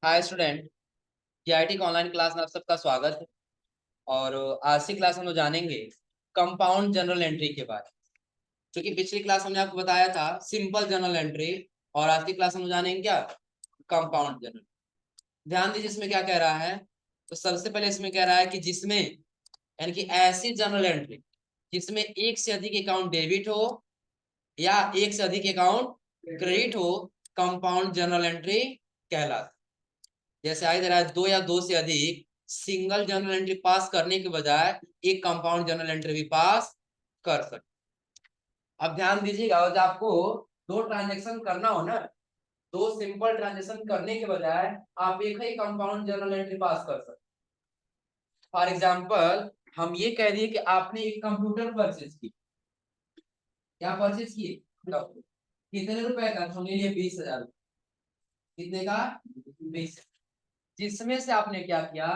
Hi student. GIT का online class में आप सबका स्वागत है। और आज की क्लास हम लोग जानेंगे कंपाउंड जनरल एंट्री के बारे में। क्योंकि पिछली क्लास हमने आपको बताया था सिंपल जनरल एंट्री, और आज की क्लास हम लोग जानेंगे क्या, कंपाउंड जनरल। ध्यान दीजिए इसमें क्या कह रहा है। तो सबसे पहले इसमें कह रहा है कि जिसमें यानी कि ऐसी जनरल एंट्री जिसमें एक से अधिक अकाउंट डेबिट हो या एक से अधिक अकाउंट क्रेडिट हो, कंपाउंड जनरल एंट्री कहलाता है। जैसे आई दे रहा है दो या दो से अधिक सिंगल जर्नल एंट्री पास करने के बजाय एक कंपाउंड जर्नल एंट्री भी पास कर सकते। अब ध्यान दीजिएगा, जब आपको दो ट्रांजेक्शन करना हो ना, दो सिंपल ट्रांजेक्शन करने के बजाय आप एक ही कंपाउंड जर्नल एंट्री पास कर सकते। फॉर एग्जाम्पल हम ये कह दिए कि आपने एक कंप्यूटर परचेज की। क्या परचेज किए? कितने रुपए का? हमने लिए 20,000। कितने का? 20। जिसमें से आपने क्या किया,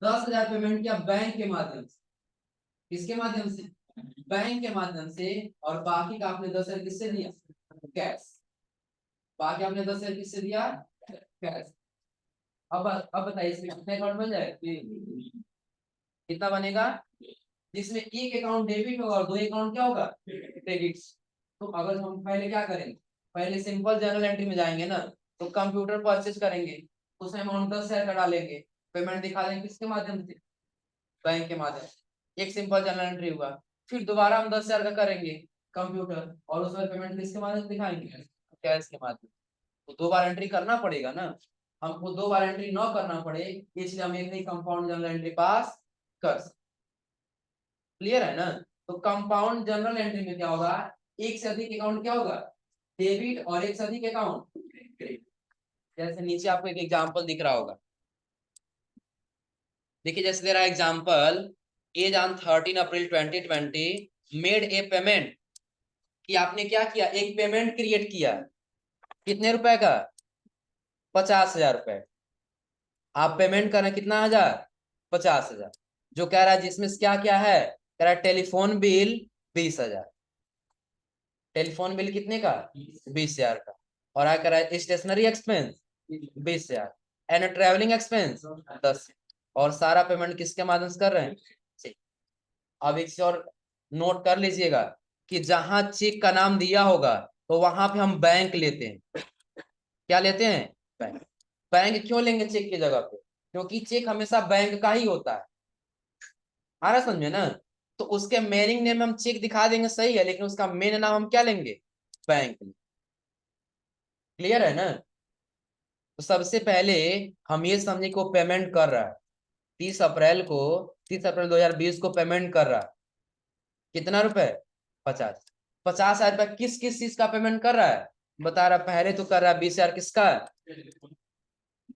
10,000 पेमेंट किया बैंक के माध्यम से। किसके माध्यम से? बैंक के माध्यम से। और बाकी का आपने 10,000 किससे दिया? कैश। बाकी आपने 10,000 किससे दिया? कैश। अब बताइए इसमें कितने अकाउंट बन जाए? कितना बनेगा? जिसमें एक अकाउंट डेबिट होगा और दो अकाउंट क्या होगा? क्रेडिट। तो अगर हम पहले क्या करेंगे, पहले सिंपल जर्नल एंट्री में जाएंगे ना, तो कंप्यूटर परचेज करेंगे, उसमें अमाउंट 10,000 का डालेंगे, पेमेंट दिखा देंगे किसके माध्यम से? बैंक के माध्यम से। एक सिंपल जर्नल एंट्री हुआ। फिर दोबारा हम 10,000 का करेंगे कंप्यूटर, और उसमें पेमेंट किसके माध्यम से दिखाएंगे? कैश के माध्यम। तो दो बार एंट्री करना पड़ेगा ना। हमको दो बार एंट्री न करना पड़े, इसलिए हम एक ही कंपाउंड जर्नल एंट्री पास कर सकते। क्लियर है ना? तो कंपाउंड जर्नल एंट्री में क्या होगा, एक से अधिक अकाउंट क्या होगा? डेबिट, और एक से अधिक अकाउंट क्रेडिट। जैसे नीचे आपको एक एग्जांपल दिख रहा होगा। देखिए जैसे दे रहा है example, as on 13 April 2020 made a payment. कि आपने क्या किया, एक पेमेंट क्रिएट किया। कितने रुपए का? 50,000 रुपए। आप पेमेंट कर रहे हैं कितना हजार? 50,000। जो कह रहा है जिसमें से क्या क्या है, कह रहा है टेलीफोन बिल 20,000। टेलीफोन बिल कितने का? 20,000 का। और क्या कह रहा है, stationery expense 20,000 and travelling expense 10। और सारा पेमेंट किसके माध्यम से कर रहे हैं? चेक। अब एक चीज और नोट कर लीजिएगा कि जहां चेक का नाम दिया होगा तो वहां पे हम बैंक लेते हैं। क्या लेते हैं? बैंक। बैंक क्यों लेंगे चेक की जगह पे? क्योंकि चेक हमेशा बैंक का ही होता है। आ रहा समझे ना? तो उसके मेनिंग नेम हम चेक दिखा देंगे, सही है, लेकिन उसका मेन नाम हम क्या लेंगे? बैंक। क्लियर है ना? तो सबसे पहले हम ये समझे को पेमेंट कर रहा है 30 अप्रैल को, 30 अप्रैल 2020 को पेमेंट कर रहा है। कितना रुपए? 50। 50,000 रुपए किस किस चीज का पेमेंट कर रहा है? बता रहा पहले तो कर रहा है 20,000 किसका?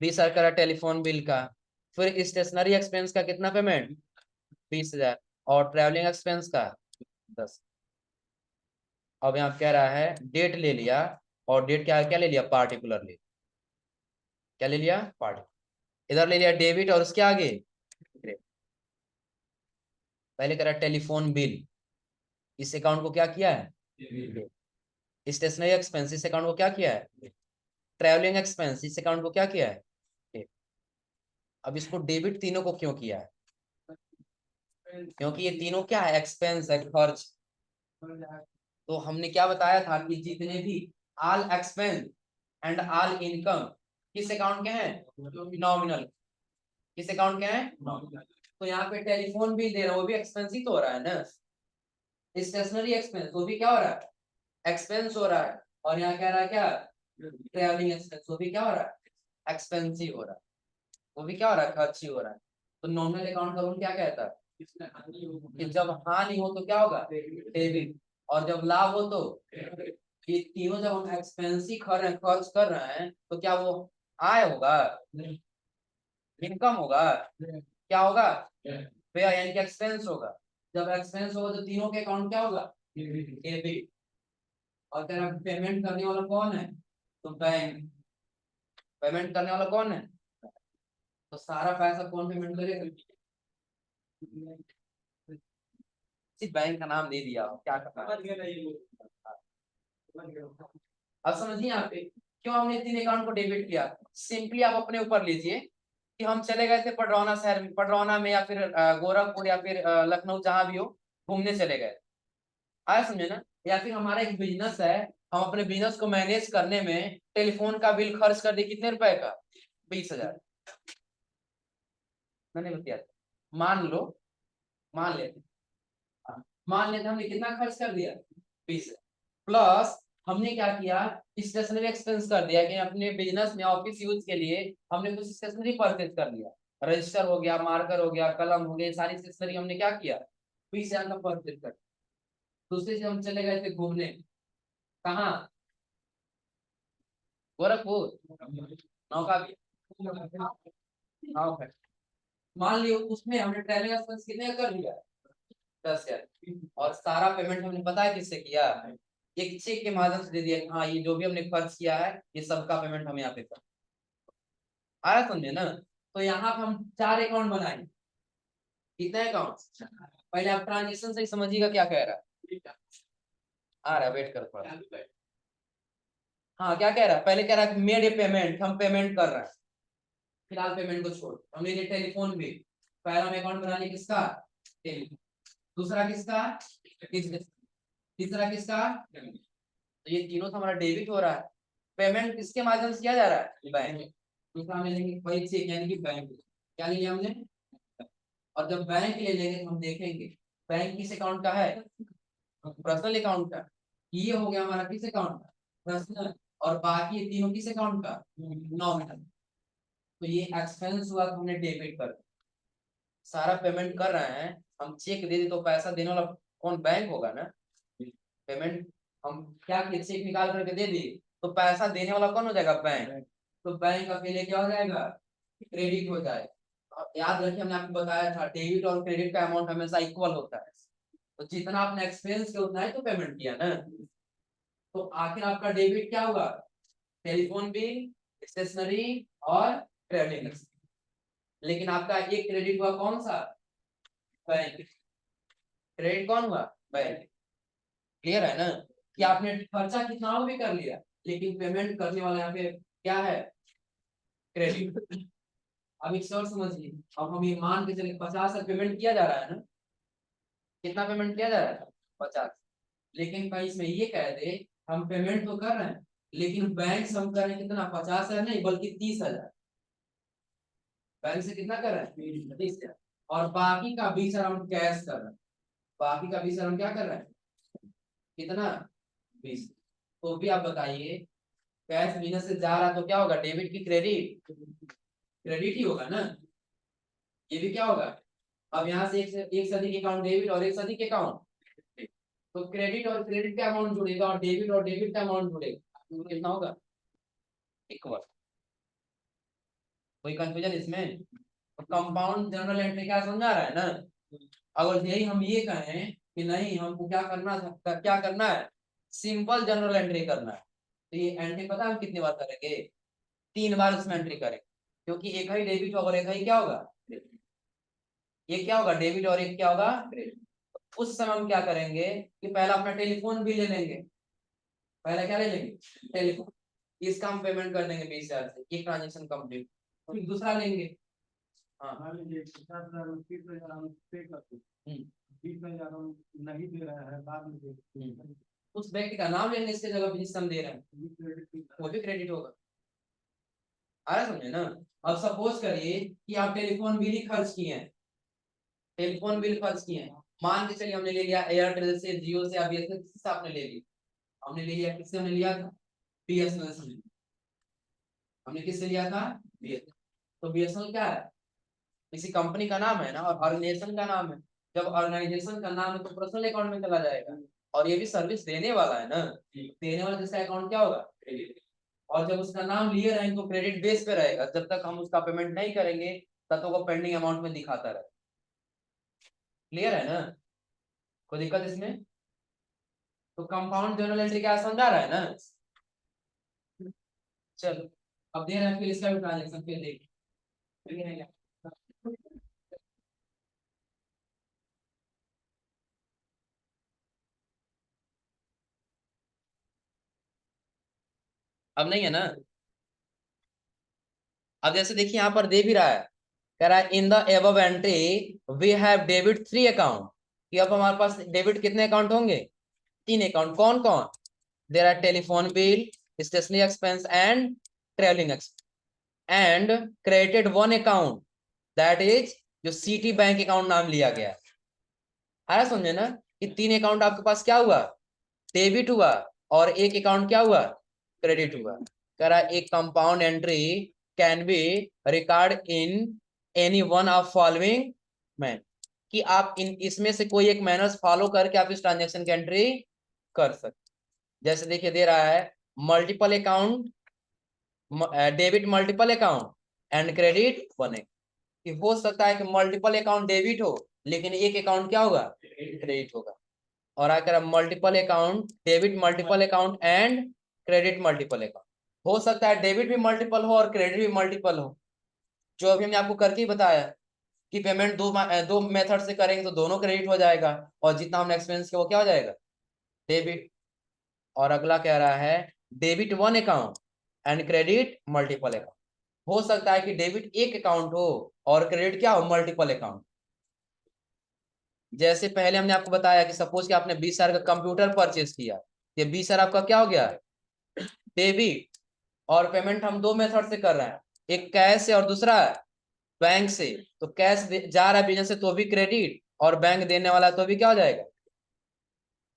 20,000 कर रहा है टेलीफोन बिल का। फिर स्टेशनरी एक्सपेंस का कितना पेमेंट? 20,000। और ट्रेवलिंग एक्सपेंस का 10। अब यहाँ कह रहा है डेट ले लिया, और डेट क्या क्या ले लिया? पार्टिकुलर ले। क्या ले लिया? पार्टिकुलर। इधर ले लिया डेबिट, और उसके आगे क्रेडिट। पहले करा टेलीफोन बिल, इस अकाउंट को क्या किया है? स्टेशनरी एक्सपेंस, इस अकाउंट को क्या किया है? ट्रैवलिंग एक्सपेंस, इस अकाउंट को क्या किया है? अब इसको डेबिट तीनों को क्यों किया है? क्योंकि ये तीनों क्या है? एक्सपेंस है, खर्च। तो हमने क्या बताया था कि जितने भी all expense and all income किस अकाउंट के हैं? नॉमिनल। किस अकाउंट के हैं? नॉमिनल। तो यहाँ पे टेलीफोन बिल दे रहा है, वो भी एक्सपेंस ही तो हो रहा है ना। स्टेशनरी एक्सपेंस, वो भी क्या हो रहा है? एक्सपेंस हो रहा है। और यहाँ कह रहा है क्या? ट्रैवलिंग एक्सपेंस, वो भी क्या हो रहा है? एक्सपेंस ही हो रहा है। वो भी क्या हो रहा है? खर्च ही हो रहा है। तो नॉमिनल अकाउंट का रूल क्या कहता है? कि जब हानि हो तो क्या होगा? डेबिट। और जब लाभ हो तो? ये तीनों जब हम एक्सपेंस ही खर्च कर रहे हैं, तो क्या वो आय होगा? इनकम होगा? क्या होगा? व्यय यानी कि एक्सपेंस होगा। जब एक्सपेंस होगा तो तीनों के अकाउंट क्या होगा? डेबिट। और तेरा पेमेंट करने वाला कौन है? तो बैंक। पेमेंट करने वाला कौन है? तो सारा पैसा कौन पेमेंट करेगा? सिर्फ बैंक का नाम दे दिया, क्या करना है? अब समझिए यहाँ पे क्यों हमने 3 अकाउंट को डेबिट किया? सिंपली आप अपने ऊपर लीजिए कि हम चले गए थे पडरौना शहर में, पडरौना में या फिर गोरखपुर या फिर लखनऊ, जहां भी हो, घूमने चले गए, आया समझे ना? या फिर हमारा एक बिजनेस है, हम अपने बिजनेस को मैनेज करने में टेलीफोन का बिल खर्च कर दिए, कितने रुपए का? 20,000। मैंने बताया मान लो, मान लेते, मान लेते हमने कितना खर्च कर दिया? 20। प्लस हमने क्या किया, स्टेशनरी एक्सपेंस कर दिया कि अपने बिजनेस में ऑफिस यूज के लिए हमने कुछ स्टेशनरी परचेज कर लिया, रजिस्टर हो गया, मार्कर हो गया, कलम हो गया, सारी स्टेशनरी हमने क्या किया, 20,000 का परचेज कर। दूसरे से हम चले गए थे घूमने, कहाँ? गोरखपुर, नौका भी, हाँ। मान लियो उसमें हमने ट्रैवलिंग एक्सपेंस कितने का कर लिया? 10,000। और सारा पेमेंट हमने पता है किससे किया? एक चेक के माध्यम से दे दिया कि हाँ ये जो भी हमने खर्च किया है ये सबका पेमेंट हम यहाँ पे कर। आया समझे ना? तो यहाँ पे हम 4 अकाउंट बनाए। कितने अकाउंट? पहले आप ट्रांजेक्शन से ही समझिएगा क्या कह रहा है। आ रहा है, वेट कर पड़ा। हाँ क्या कह रहा है? पहले कह रहा है मेड ए पेमेंट, हम पेमेंट कर रहे हैं। फिलहाल पेमेंट को छोड़, हमने ये टेलीफोन भी, पहला हम अकाउंट बना लिया किसका? टेलीफोन। दूसरा किसका? तीसरा किसका? तो ये तीनों तो हमारा डेबिट हो रहा है। पेमेंट किसके माध्यम से किया जा रहा है? बैंक। दूसरा हम ले लेंगे वही चेक, यानी कि बैंक। क्या ले लिया हमने? और जब बैंक ले लेंगे तो हम देखेंगे बैंक किस अकाउंट का है? पर्सनल अकाउंट का। ये हो गया हमारा किस अकाउंट का? पर्सनल। और बाकी ये तीनों किस अकाउंट का? नॉमिनल। तो ये एक्सपेंस हुआ तो हमने डेबिट कर, सारा पेमेंट कर रहे हैं, हम चेक दे दे तो पैसा देने वाला कौन? बैंक होगा ना। पेमेंट हम क्या किए, चेक निकाल करके दे दिए तो पैसा देने वाला कौन हो जाएगा? बैंक। तो बैंक अकेले क्या हो जाएगा? क्रेडिट हो जाएगा। और याद रखिए हमने आपको बताया था डेबिट और क्रेडिट का अमाउंट हमेशा इक्वल होता है। तो जितना आपने एक्सपेंस किया उतना ही तो पेमेंट किया ना। तो आखिर आपका डेबिट क्या हुआ? टेलीफोन बिल, स्टेशनरी और ट्रेवलिंग। लेकिन आपका एक क्रेडिट हुआ कौन सा? बैंक। क्रेडिट कौन हुआ? बैंक। क्लियर है ना कि आपने खर्चा कितना भी कर लिया लेकिन पेमेंट करने वाला यहाँ पे क्या है? क्रेडिट। अब एक और समझिए, अब हम ये मान के चले 50 पेमेंट किया जा रहा है ना। कितना पेमेंट किया जा रहा है? 50। लेकिन कहीं इसमें ये कह दे हम पेमेंट तो कर रहे हैं लेकिन बैंक से हम कर रहे हैं कितना? 50,000 नहीं बल्कि 30,000। बैंक से कितना कर रहे हैं? 30,000। और बाकी का 20,000 हम कैश कर रहे हैं। बाकी का 20,000 हम क्या कर रहे हैं? कितना? 20। तो भी आप बताइए, कैश बिजनेस से जा रहा तो क्या होगा? डेबिट की क्रेडिट? क्रेडिट ही होगा ना। ये भी क्या होगा? अब यहाँ से एक से अधिक अकाउंट डेबिट और एक से अधिक अकाउंट, तो क्रेडिट और क्रेडिट का अमाउंट जुड़ेगा और डेबिट का अमाउंट जुड़ेगा, तो कितना होगा? इक्वल। कोई कंफ्यूजन इसमें? तो कंपाउंड जर्नल एंट्री क्या समझा रहा है ना। अगर यही हम ये कहें कि नहीं हमको क्या करना था, क्या करना है? सिंपल जनरल एंट्री करना है, तो ये एंट्री पता है हम कितनी बार करेंगे? 3 बार उसमें एंट्री करेंगे, क्योंकि एक ही डेबिट होगा और एक ही क्या होगा? ये क्या होगा? डेबिट और एक क्या होगा? क्रेडिट। उस समय हम क्या करेंगे कि पहला अपना टेलीफोन भी ले लेंगे। पहला क्या ले लेंगे? टेलीफोन। इसका हम पेमेंट कर देंगे 20,000 से, ये ट्रांजेक्शन कंप्लीट। फिर दूसरा लेंगे। हाँ उस व्यक्ति का नाम लेंगे इसके जगह पे जिससे हम दे रहे हैं, वो भी क्रेडिट होगा। आ रहा समझे ना? अब सपोज करिए कि आप टेलीफोन बिल ही खर्च किए हैं, टेलीफोन बिल खर्च किए हैं, मान के चलिए हमने ले लिया एयरटेल से, जियो से, या बीएसएनएल से, आपने ले लिया, हमने ले लिया किससे? हमने लिया था बीएसएनएल से। हमने किससे लिया था? बीएसएनएल। तो बीएसएनएल क्या है? किसी कंपनी का नाम है ना, और ऑर्गेनाइजेशन का नाम है। जब ऑर्गेनाइजेशन का नाम है तो पर्सनल अकाउंट में चला जाएगा, और ये भी सर्विस देने वाला है ना, देने वाला जिसका अकाउंट क्या होगा? क्रेडिट। और जब उसका नाम लिए रहेंगे तो क्रेडिट बेस पे रहेगा, जब तक हम उसका पेमेंट नहीं करेंगे तब तक वो पेंडिंग अमाउंट में दिखाता रहे। क्लियर है ना? कोई दिक्कत इसमें? तो कंपाउंड जर्नल एंट्री क्या समझा रहा है ना। चलो अब दे रहे हैं, फिर इसका भी ट्रांजेक्शन फिर देखिए। अब नहीं है ना। अब जैसे देखिए यहाँ पर दे भी रहा है, कह रहा है in the above entry we have debit 3 account, कि अब हमारे पास डेबिट कितने अकाउंट होंगे, 3 अकाउंट। कौन कौन? There are telephone bill, stationery expense and travelling expense, and credited 1 account, that is जो सिटी बैंक अकाउंट नाम लिया गया। आया समझे ना, कि 3 अकाउंट आपके पास क्या हुआ, डेबिट हुआ, और एक अकाउंट क्या हुआ, क्रेडिट हुआ। कह रहा है एक compound entry can be record in any one of following man, कि आप इन इसमें से कोई एक मैनर्स फॉलो करके आप इस ट्रांजेक्शन की एंट्री कर सकते। जैसे देखिए दे रहा है multiple account, debit multiple account and credit one, कि हो सकता है कि मल्टीपल अकाउंट डेबिट हो लेकिन एक अकाउंट क्या होगा, क्रेडिट होगा। और अगर multiple account debit multiple account and credit multiple account, हो सकता है डेबिट भी मल्टीपल हो और क्रेडिट भी मल्टीपल हो, जो अभी हमने आपको करके ही बताया कि पेमेंट दो मेथड से करेंगे तो दोनों क्रेडिट हो जाएगा, और जितना हमने एक्सपेंस किया वो क्या हो जाएगा, डेबिट। और अगला कह रहा है debit 1 account and credit multiple account, हो सकता है कि डेबिट एक अकाउंट हो और क्रेडिट क्या हो, मल्टीपल अकाउंट। जैसे पहले हमने आपको बताया कि सपोज कि आपने 20,000 का कंप्यूटर परचेज किया, ये 20,000 आपका क्या हो गया, डेबिट। और पेमेंट हम दो मेथड से कर रहे हैं, एक कैश से और दूसरा बैंक से। तो कैश जा रहा है बिजनेस से तो भी क्रेडिट, और बैंक देने वाला तो भी क्या हो जाएगा,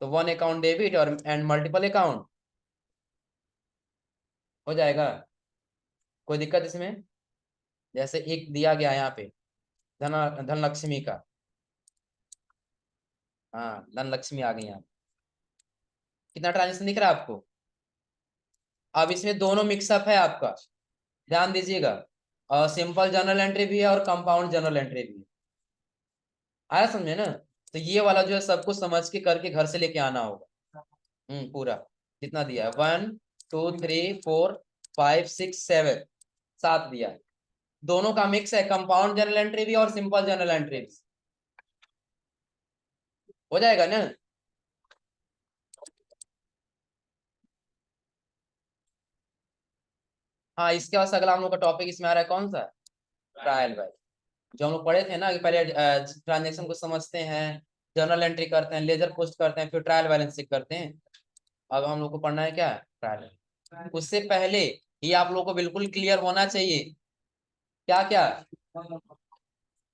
तो 1 अकाउंट डेबिट और एंड मल्टीपल अकाउंट हो जाएगा। कोई दिक्कत इसमें? जैसे एक दिया गया यहाँ पे धनलक्ष्मी का, हाँ धनलक्ष्मी आ गई यहाँ, कितना ट्रांजेक्शन दिख रहा है आपको। अब इसमें दोनों मिक्सअप है आपका, ध्यान दीजिएगा, और सिंपल जर्नल एंट्री भी है और कंपाउंड जर्नल एंट्री भी है। आया समझे ना। तो ये वाला जो है सब कुछ समझ के करके घर से लेके आना होगा। पूरा जितना दिया है, 1 2 3 4 5 6 7, 7 दिया है। दोनों का मिक्स है, कंपाउंड जर्नल एंट्री भी और सिंपल जर्नल एंट्री भी। हो जाएगा ना। हाँ इसके बाद अगला हम लोग का टॉपिक इसमें आ रहा है, कौन सा, ट्रायल बैलेंस। जो हम लोग पढ़े थे ना कि पहले ट्रांजेक्शन को समझते हैं, जर्नल एंट्री करते हैं, लेजर पोस्ट करते हैं, फिर ट्रायल बैलेंस चेक करते हैं। अब हम लोग को पढ़ना है क्या, ट्रायल। उससे पहले ये आप लोग को बिल्कुल क्लियर होना चाहिए, क्या क्या,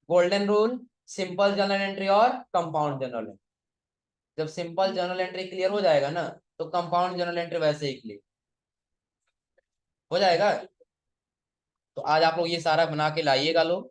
golden rule, simple journal entry और कंपाउंड जर्नल एंट्री। जब सिंपल जर्नल एंट्री क्लियर हो जाएगा ना, तो कंपाउंड जर्नल एंट्री वैसे ही क्लियर हो जाएगा। तो आज आप लोग ये सारा बना के लाइएगा लोग,